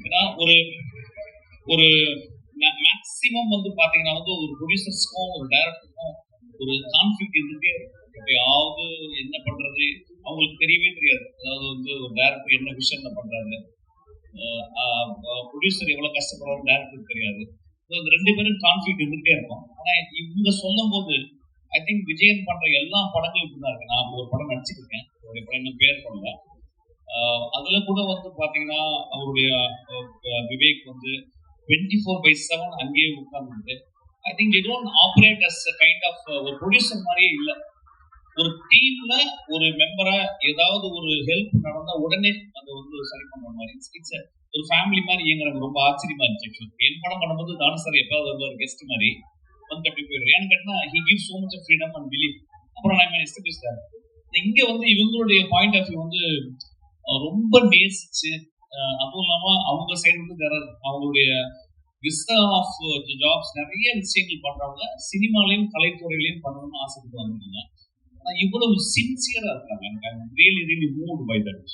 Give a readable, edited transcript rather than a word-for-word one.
ஏன்னா ஒரு ஒரு மேக்சிமம் வந்து பாத்தீங்கன்னா வந்து ஒரு ப்ரொடியூசர்ஸ்க்கும் ஒரு டைரக்டருக்கும் ஒரு கான்ஃபிளிக்ட் இருந்துட்டே எப்பயாவது என்ன பண்றது அவங்களுக்கு தெரியவே தெரியாது. அதாவது வந்து ஒரு டைரக்டர் என்ன விஷன்ல பண்றாரு, ப்ரொடியூசர் எவ்வளவு கஷ்டப்படுறாரு டைரக்டருக்கு தெரியாது. அந்த ரெண்டு பேரும் கான்ஃபிளிக்ட் இருந்துட்டே இருக்கும். ஆனா இவங்க சொல்லும் போது ஐ திங்க் விஜயன் பண்ற எல்லா படங்களும் இப்படிதான் இருக்கு. நான் ஒரு படம் நடிச்சிருக்கேன், அவருடைய படம் இன்னும் பேர் பண்ணல. அதுல கூட வந்து பாத்தீங்கன்னா அவருடைய விவேக் வந்து 24/7 அங்கேயே உட்கார்ந்து I think they don't operate as a kind of ஒரு ப்ரொடியூசர் மாதிரியே இல்லை. ஒரு டீம்ல ஒரு மெம்பரா ஏதாவது ஒரு ஹெல்ப் நடந்தா உடனே அதை வந்து சரி பண்ற மாதிரி இட்ஸ் ஒரு ஃபேமிலி மாதிரி இயங்குறாங்க. ரொம்ப ஆச்சரியமா இருந்துச்சு. என் படம் பண்ணும்போது தானு சார் எப்பயாவது வருவார் கெஸ்ட் மாதிரி வந்து அப்படி போயிடுவார். ஏன்னு கேட்டா he gives so much of freedom and belief. அப்புறம் நான் எஸ்டாப்ளிஷ் இங்க வந்து இவங்களுடைய பாயிண்ட் ஆஃப் வியூ வந்து ரொம்ப நேசிச்சு, அதுவும் இல்லாம அவங்க சைடு வந்து அவங்களுடைய விஸ்டா ஆஃப் ஜாப்ஸ் நிறைய விஷயங்கள் பண்றவங்க சினிமாலையும் கலைத்துறையிலையும் பண்ணணும்னு ஆசைப்பட்டு வந்துருக்காங்க. ஆனா இவ்வளவு சின்சியரா இருக்காங்க. Really really moved by that.